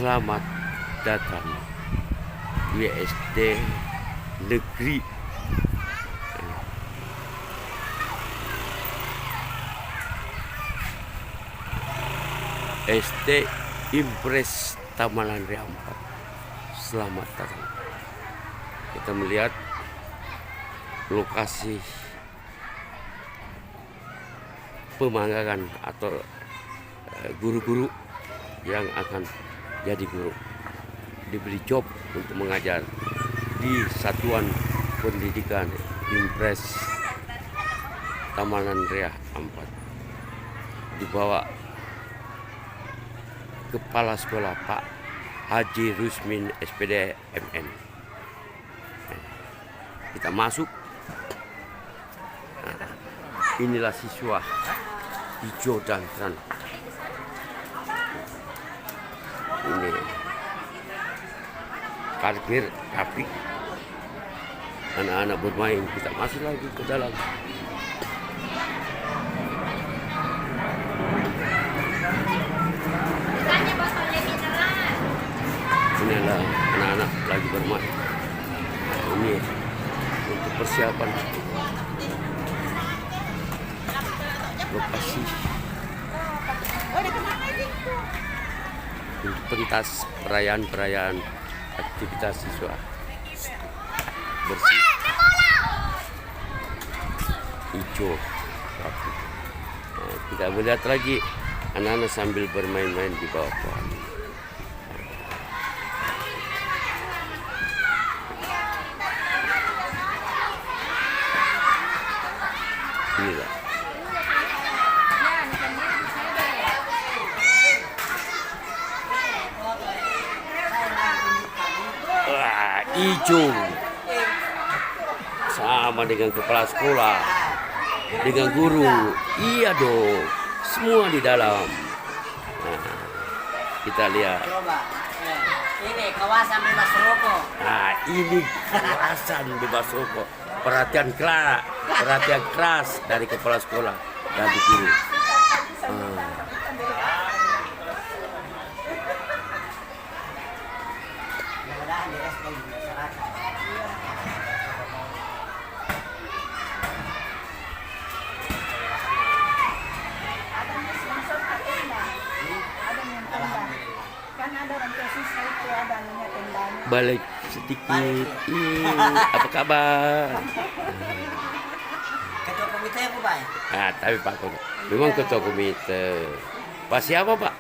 Selamat datang di SD Negeri SD Impres Tamalandria 4. Selamat datang. Kita melihat lokasi pemanggangan atau guru-guru yang akan jadi guru, diberi job untuk mengajar di Satuan Pendidikan Impres Tamalandria 4, dibawa Kepala Sekolah Pak Haji Rusmin SPD MN. Kita masuk. Inilah siswa hijau dan terang. Ini parkir rapi, anak-anak bermain. Kita masuk lagi ke dalam. Inilah anak-anak lagi bermain. Ini untuk persiapan lokasi untuk pentas perayaan aktivitas siswa bersih hijau rapi. Kita melihat lagi anak-anak sambil bermain-main di bawah pohon. Inilah hijau sama dengan kepala sekolah, dengan guru. Iya dong, semua di dalam. Nah, kita lihat. Ini kawasan bebas rokok. Nah, ini kawasan bebas rokok. Perhatian keras dari kepala sekolah dan guru. Balik sedikit. Apa kabar? Ketua komite apa, Pak? Tapi Pak memang ketua komite. Pak siapa, Pak?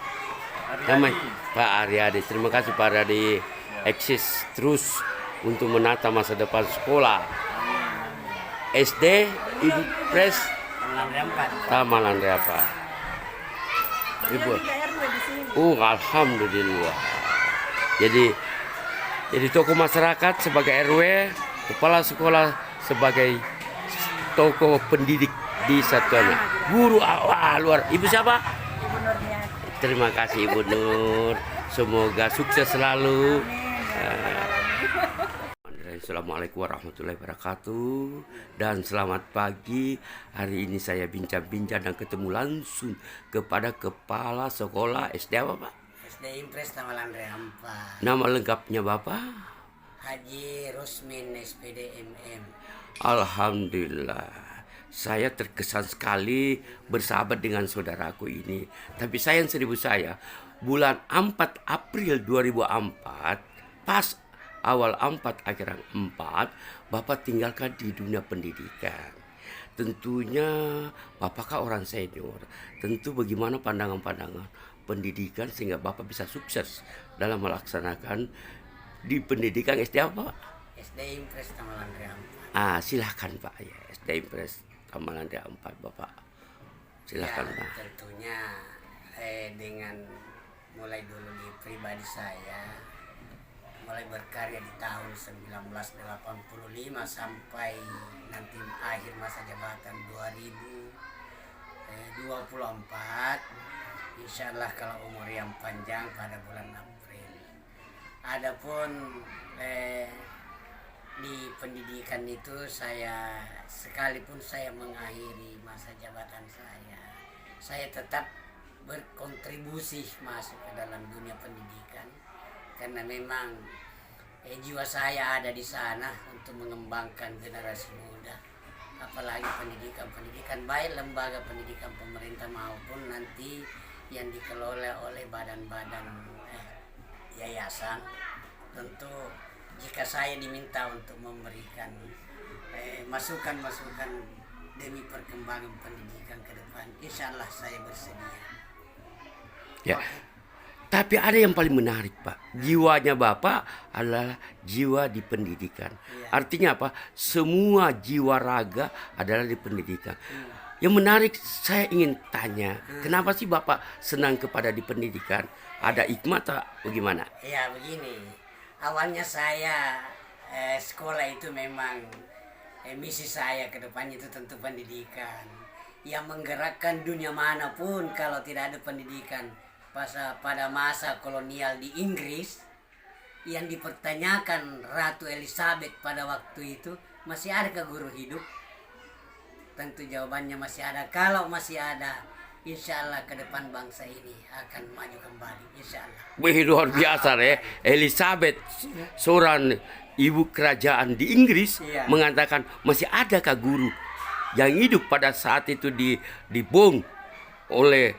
Namanya Pak Aryadi. Terima kasih Pak Aryadi, eksis terus untuk menata masa depan sekolah SD Impres Tamalandria 4. Ibu. Alhamdulillah. Jadi tokoh masyarakat sebagai RW, kepala sekolah sebagai tokoh pendidik di satuannya. Guru luar. Ibu siapa? Ibu Nurnya. Terima kasih Ibu Nur. Semoga sukses selalu. Assalamualaikum warahmatullahi wabarakatuh. Dan selamat pagi. Hari ini saya bincang-bincang dan ketemu langsung kepada kepala sekolah SD apa, Pak? SD Impres Tamalandria 4. Nama lengkapnya Bapak? Haji Rusmin SPD MM. Alhamdulillah. Saya terkesan sekali bersahabat dengan saudaraku ini. Tapi sayang seribu saya, bulan 4 April 2004, pas awal 4 akhir 4, Bapak tinggalkan di dunia pendidikan. Tentunya Bapak kan orang senior. Tentu bagaimana pandangan-pandangan pendidikan sehingga Bapak bisa sukses dalam melaksanakan di pendidikan SD apa, Pak? SD Impres Tamalandria 4. Silahkan Pak ya, SD Impres Tamalandria 4 Bapak. Silahkan ya, Pak. Tentunya dengan mulai dulu di pribadi saya, mulai berkarya di tahun 1985 sampai nanti akhir masa jabatan 2024. Insya Allah kalau umur yang panjang pada bulan April. Adapun di pendidikan itu sekalipun saya mengakhiri masa jabatan saya tetap berkontribusi masuk ke dalam dunia pendidikan. karena memang jiwa saya ada di sana untuk mengembangkan generasi muda, apalagi pendidikan baik lembaga pendidikan pemerintah maupun nanti yang dikelola oleh badan-badan yayasan. Tentu jika saya diminta untuk memberikan masukan-masukan demi perkembangan pendidikan ke depan, insya Allah saya bersedia. Ya. Tapi ada yang paling menarik, Pak. Jiwanya Bapak adalah jiwa di pendidikan. Iya. Artinya apa? Semua jiwa raga adalah di pendidikan. Yang menarik, saya ingin tanya, kenapa sih Bapak senang kepada di pendidikan? Ada hikmah atau bagaimana? Ya begini, awalnya saya sekolah itu memang misi saya ke depannya itu tentu pendidikan. Yang menggerakkan dunia manapun kalau tidak ada pendidikan. Pada masa kolonial di Inggris yang dipertanyakan Ratu Elizabeth pada waktu itu, masih ada ke guru hidup? Tentu jawabannya masih ada. Kalau masih ada, insya Allah ke depan bangsa ini akan maju kembali, insya Allah. Wih, luar biasa ya. Elizabeth, seorang ibu kerajaan di Inggris, Iya. mengatakan masih adakah guru yang hidup pada saat itu dibom oleh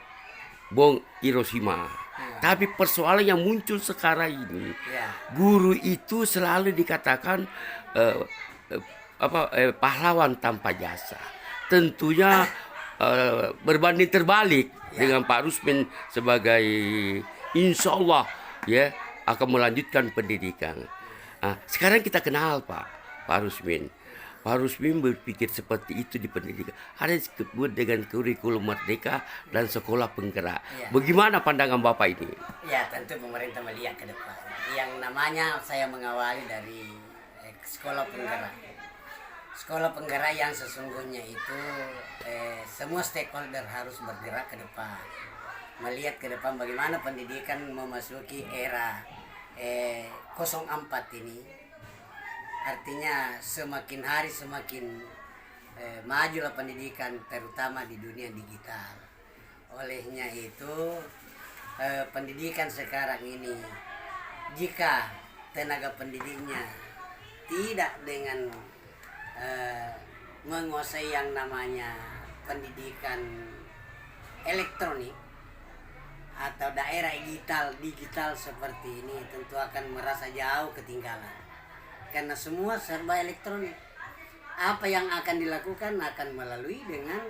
bom Hiroshima. Tapi persoalan yang muncul sekarang ini, Ya. guru itu selalu dikatakan pahlawan tanpa jasa. Tentunya berbanding terbalik dengan Pak Rusmin sebagai insya Allah ya akan melanjutkan pendidikan. Nah, sekarang kita kenal Pak Rusmin. Pak Rusmin berpikir seperti itu di pendidikan. Ada yang disebut dengan kurikulum merdeka dan sekolah penggerak. Ya. Bagaimana pandangan Bapak ini? Ya, tentu pemerintah melihat ke depan. Yang namanya saya mengawali dari sekolah penggerak. Sekolah penggerak yang sesungguhnya itu semua stakeholder harus bergerak ke depan. Melihat ke depan bagaimana pendidikan memasuki era 04 ini. Artinya semakin hari semakin majulah pendidikan, terutama di dunia digital. Olehnya itu pendidikan sekarang ini, jika tenaga pendidiknya tidak dengan menguasai yang namanya pendidikan elektronik atau daerah digital seperti ini, tentu akan merasa jauh ketinggalan. Karena semua serba elektronik. Apa yang akan dilakukan akan melalui dengan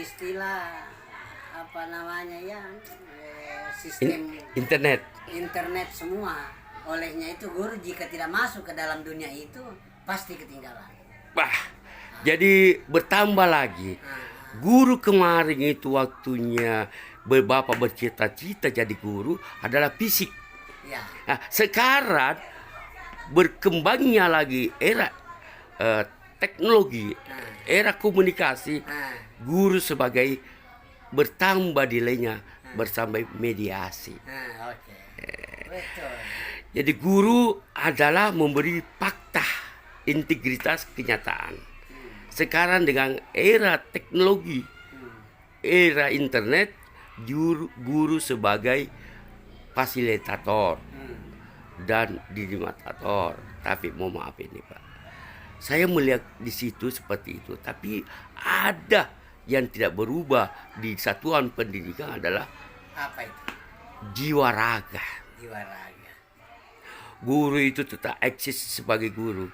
istilah apa namanya ya sistem internet semua. Olehnya itu guru jika tidak masuk ke dalam dunia itu pasti ketinggalan. Wah, jadi bertambah lagi. Guru kemarin itu waktunya Bapak bercita-cita jadi guru adalah fisik. Ya. Nah, sekarang berkembangnya lagi era teknologi, era komunikasi, guru sebagai bertambah nilainya bersama mediasi. Oke. Betul. Jadi guru adalah memberi fakta, integritas kenyataan. Sekarang dengan era teknologi, era internet, guru sebagai fasilitator dan dinimatator. Tapi mau maaf ini Pak, saya melihat di situ seperti itu. Tapi ada yang tidak berubah di satuan pendidikan adalah Apa itu? jiwa raga. Jiwa raga. Guru itu tetap eksis sebagai guru,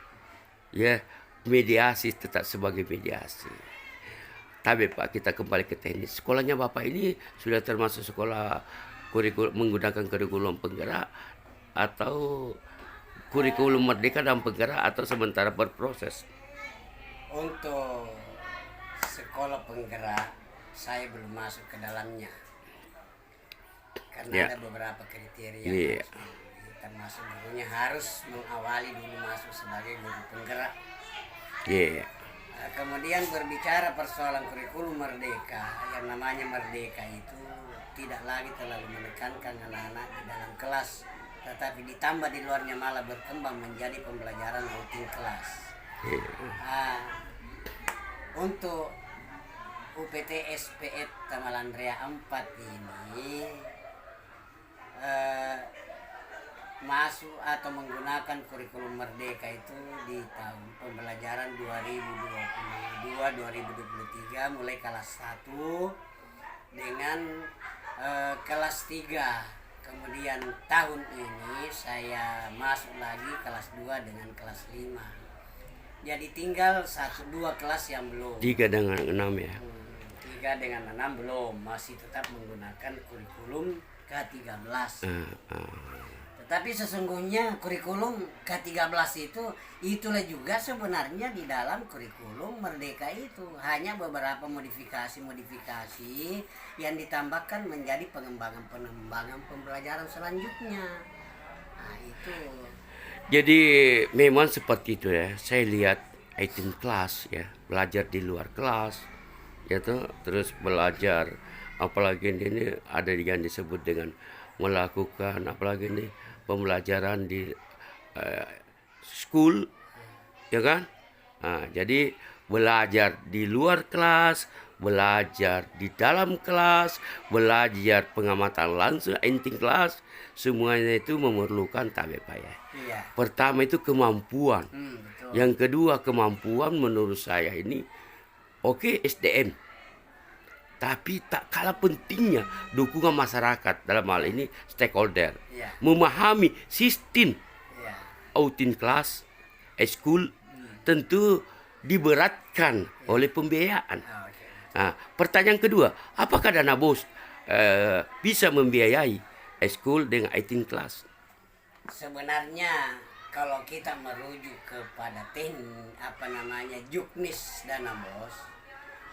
ya, mediasi tetap sebagai mediasi. Tapi Pak, kita kembali ke teknis. Sekolahnya Bapak ini sudah termasuk sekolah menggunakan kurikulum penggerak atau kurikulum merdeka dan penggerak atau sementara berproses? Untuk sekolah penggerak saya belum masuk ke dalamnya karena Ya. ada beberapa kriteria Iya. termasuk gurunya harus mengawali dulu masuk sebagai guru penggerak. Iya. Kemudian berbicara persoalan kurikulum merdeka, yang namanya merdeka itu tidak lagi terlalu menekankan anak-anak di dalam kelas, tetapi ditambah di luarnya malah berkembang menjadi pembelajaran rutin kelas. Untuk UPT SPF Tamalandrea 4 ini masuk atau menggunakan kurikulum Merdeka itu di tahun pembelajaran 2022-2023 mulai kelas 1 dengan kelas 3. Kemudian tahun ini saya masuk lagi kelas 2 dengan kelas 5. Jadi tinggal 1-2 kelas yang belum. 3 dengan 6 ya. 3 dengan 6 belum, masih tetap menggunakan kurikulum K13. Tetapi sesungguhnya kurikulum K13 itulah juga sebenarnya di dalam kurikulum Merdeka itu. Hanya beberapa modifikasi yang ditambahkan menjadi pengembangan pembelajaran selanjutnya. Nah, itu. Jadi memang seperti itu ya. Saya lihat 18 kelas ya, belajar di luar kelas, ya tuh, terus belajar apalagi ini ada yang disebut dengan melakukan apalagi ini pembelajaran di school, ya kan? Nah, jadi belajar di luar kelas, belajar di dalam kelas, belajar pengamatan langsung inti kelas, semuanya itu memerlukan Pak ya. Iya. Pertama itu kemampuan. Betul. Yang kedua kemampuan menurut saya ini oke, SDM. Tapi tak kalah pentingnya dukungan masyarakat, dalam hal ini stakeholder. Iya. Memahami sistem Iya. outing class, school tentu diberatkan oleh pembiayaan. Oke. Nah, pertanyaan kedua, apakah dana BOS bisa membiayai school dengan 18 class? Sebenarnya kalau kita merujuk kepada juknis dana BOS,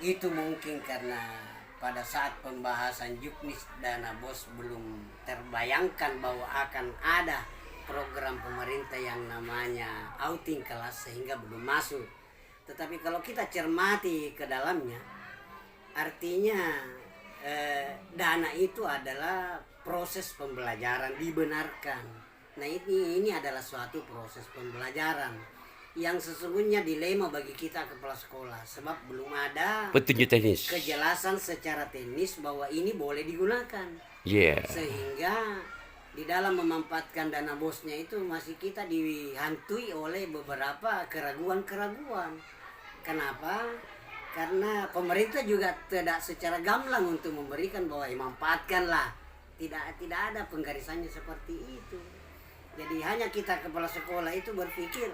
itu mungkin karena pada saat pembahasan juknis dana BOS belum terbayangkan bahwa akan ada program pemerintah yang namanya outing kelas, sehingga belum masuk. Tetapi kalau kita cermati ke dalamnya, artinya dana itu adalah proses pembelajaran dibenarkan. Nah, ini adalah suatu proses pembelajaran yang sesungguhnya dilema bagi kita kepala sekolah, sebab belum ada Petunjuk teknis. kejelasan secara teknis bahwa ini boleh digunakan. Yeah. Sehingga di dalam memanfaatkan dana bosnya itu masih kita dihantui oleh beberapa keraguan-keraguan. Kenapa? Karena pemerintah juga tidak secara gamblang untuk memberikan bahwa manfaatkanlah. Tidak ada penggarisannya seperti itu. Jadi hanya kita kepala sekolah itu berpikir,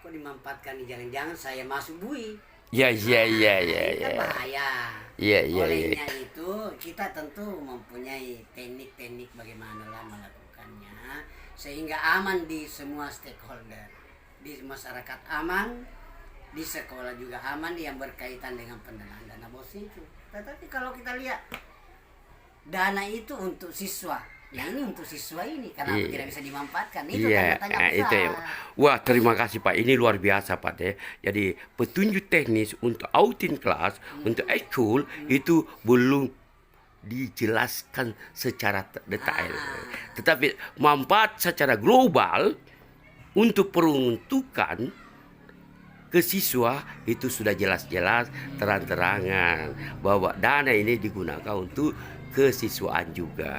kok dimanfaatkan, jangan-jangan saya masuk bui. Ya. Kan bahaya. Iya. Olehnya itu kita tentu mempunyai teknik-teknik bagaimana melakukannya sehingga aman di semua stakeholder, di masyarakat aman, di sekolah juga aman yang berkaitan dengan pendanaan dana BOS itu. Tetapi kalau kita lihat dana itu untuk siswa, ya ini untuk siswa ini kenapa tidak bisa dimanfaatkan? Itu tanya-tanya besar. Itu ya. Wah, terima kasih Pak. Ini luar biasa Pak ya. Jadi petunjuk teknis untuk outing class, untuk school itu belum dijelaskan secara detail. Tetapi manfaat secara global untuk peruntukan ke siswa itu sudah jelas-jelas terang-terangan bahwa dana ini digunakan untuk kesiswaan juga.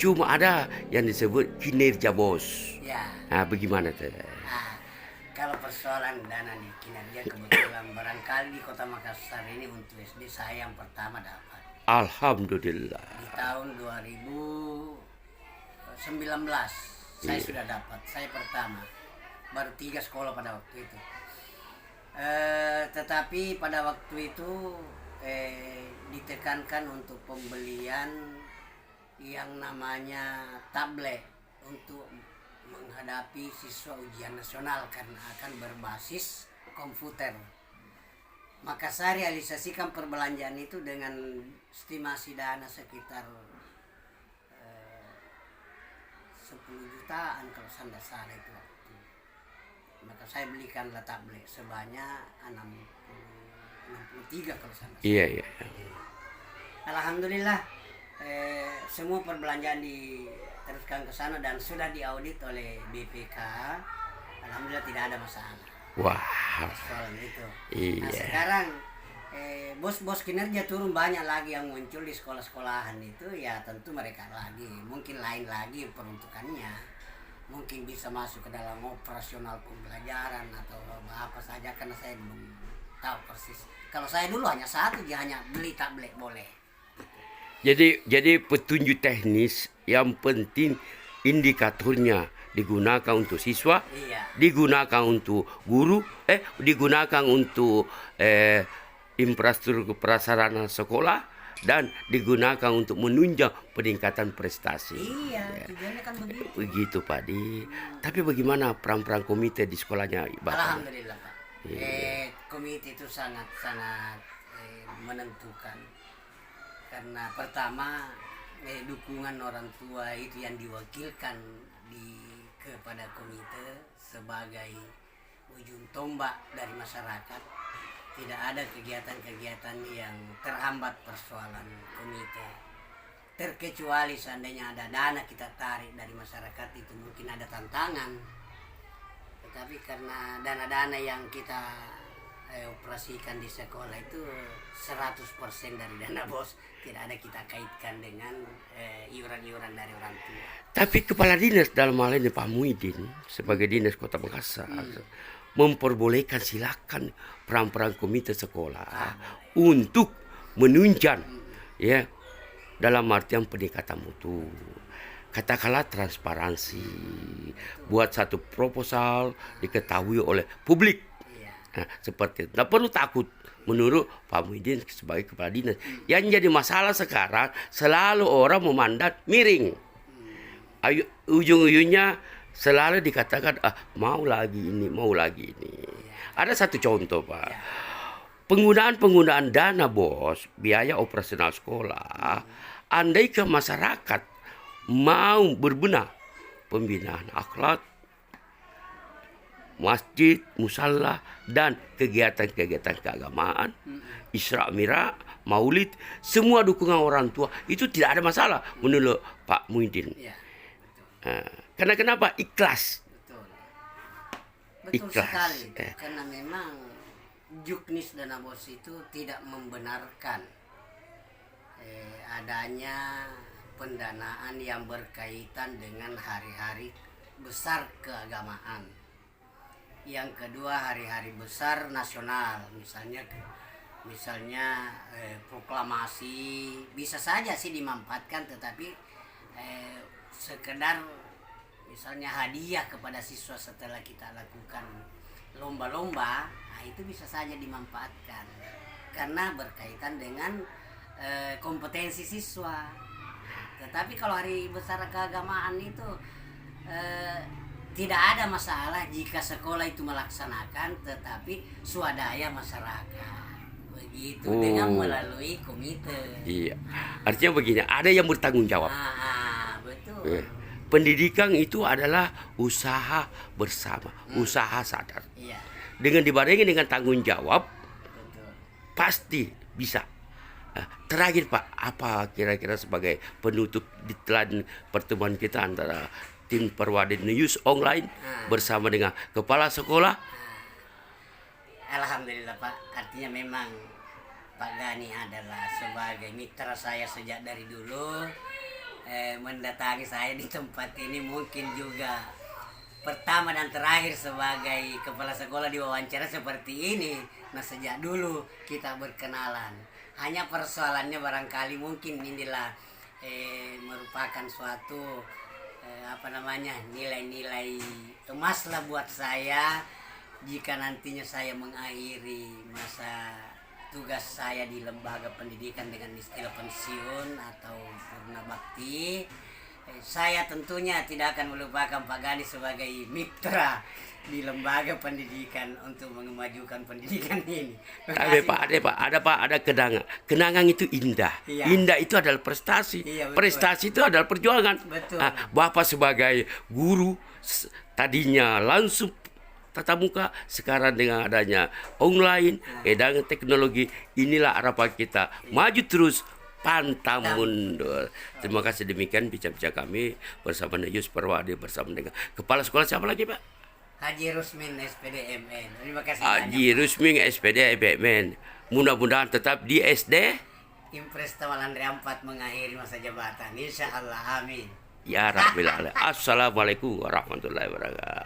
Cuma ada yang disebut kinerja BOS. Ya. Nah, bagaimana tuh? Kalau persoalan dana nih kinerja, kebetulan barangkali di Kota Makassar ini untuk SD saya yang pertama dapat. Alhamdulillah. Di tahun 2019 saya sudah dapat. Saya pertama. Baru 3 sekolah pada waktu itu. Tetapi pada waktu itu ditekankan untuk pembelian yang namanya tablet untuk menghadapi siswa ujian nasional karena akan berbasis komputer. Maka saya realisasikan perbelanjaan itu dengan estimasi dana sekitar 10 jutaan kalau saya tidak salah itu waktu. Maka saya belikanlah tablet sebanyak 63 kalau saya tidak salah. Iya. Alhamdulillah semua perbelanjaan diteruskan ke sana dan sudah diaudit oleh BPK. Alhamdulillah tidak ada masalah. Wah. Soal itu. Iya. Nah, sekarang bos-bos kinerja turun banyak lagi yang muncul di sekolah-sekolahan itu, ya tentu mereka lagi mungkin lain lagi peruntukannya. mungkin bisa masuk ke dalam operasional pembelajaran atau apa saja, karena saya belum tahu persis. Kalau saya dulu hanya satu, dia hanya beli tak beli boleh. Jadi petunjuk teknis yang penting indikatornya digunakan untuk siswa, Iya. digunakan untuk guru, digunakan untuk infrastruktur prasarana sekolah, dan digunakan untuk menunjang peningkatan prestasi. Iya, tujuannya kan begitu. Begitu Pak Di. Tapi bagaimana peran-peran komite di sekolahnya Bapak? Alhamdulillah Pak. Komite itu sangat-sangat menentukan. Karena pertama dukungan orang tua itu yang diwakilkan kepada komite sebagai ujung tombak dari masyarakat. Tidak ada kegiatan-kegiatan yang terhambat persoalan komite. Terkecuali seandainya ada dana kita tarik dari masyarakat, itu mungkin ada tantangan. Tetapi karena dana-dana yang kita operasikan di sekolah itu 100% dari dana BOS, tidak ada kita kaitkan dengan iuran-iuran dari orang tua. Tapi kepala dinas dalam hal ini Pak Muhyiddin sebagai dinas Kota Makassar memperbolehkan silakan peran-peran komite sekolah untuk menunjang ya dalam artian peningkatan mutu. Katakanlah transparansi, buat satu proposal diketahui oleh publik. Nah, seperti itu. Tidak perlu takut menurut Pak Muhyiddin sebagai kepala dinas. Yang jadi masalah sekarang selalu orang memandang miring. Ujung-ujungnya selalu dikatakan mau lagi ini. Ada satu contoh Pak. Penggunaan dana BOS, biaya operasional sekolah, andai ke masyarakat mau berbenah pembinaan akhlak, masjid, musalla, dan kegiatan-kegiatan keagamaan, Isra Mi'raj, Maulid, semua dukungan orang tua itu tidak ada masalah menurut Pak Muhyiddin. Ya, Karena kenapa? Ikhlas. betul Ikhlas. sekali. Karena memang juknis dana BOS itu tidak membenarkan adanya pendanaan yang berkaitan dengan hari-hari besar keagamaan. Yang kedua, hari-hari besar nasional, misalnya proklamasi bisa saja sih dimanfaatkan, tetapi sekedar misalnya hadiah kepada siswa setelah kita lakukan lomba-lomba, itu bisa saja dimanfaatkan karena berkaitan dengan kompetensi siswa. Tetapi kalau hari besar keagamaan itu tidak ada masalah jika sekolah itu melaksanakan, tetapi swadaya masyarakat begitu dengan melalui komite. Iya, artinya begini, ada yang bertanggung jawab. Betul. Pendidikan itu adalah usaha bersama, usaha sadar. Iya, Dengan dibarengi dengan tanggung jawab, betul. pasti bisa. Terakhir Pak, apa kira-kira sebagai penutup di telan pertemuan kita antara tim Perwade News Online bersama dengan kepala sekolah? Alhamdulillah Pak, artinya memang Pak Gani adalah sebagai mitra saya sejak dari dulu, mendatangi saya di tempat ini mungkin juga pertama dan terakhir sebagai kepala sekolah diwawancara seperti ini. Nah, sejak dulu kita berkenalan. Hanya persoalannya barangkali mungkin inilah merupakan suatu nilai-nilai emas lah buat saya jika nantinya saya mengakhiri masa tugas saya di lembaga pendidikan dengan istilah pensiun atau purna bakti. Saya tentunya tidak akan melupakan Pak Gani sebagai mitra di lembaga pendidikan untuk memajukan pendidikan ini. Ada kenangan. Kenangan itu indah. Iya. Indah itu adalah prestasi. Iya, betul. Prestasi itu adalah perjuangan. Betul. Bapak sebagai guru tadinya langsung tatap muka, sekarang dengan adanya online, dan teknologi, inilah harapan kita. Maju terus, pantang mundur. Terima kasih, demikian bicara-bicara kami bersama News Perwade bersama dengan kepala sekolah siapa lagi Pak? Haji Rusmin SPD MN. Terima kasih Haji banyak. Rusmin SPD MN. Mudah-mudahan tetap di SD Impres Tawalandri 4 mengakhiri masa jabatan. Insya Allah, amin. Ya Rabbil alamin. Assalamualaikum warahmatullahi wabarakatuh.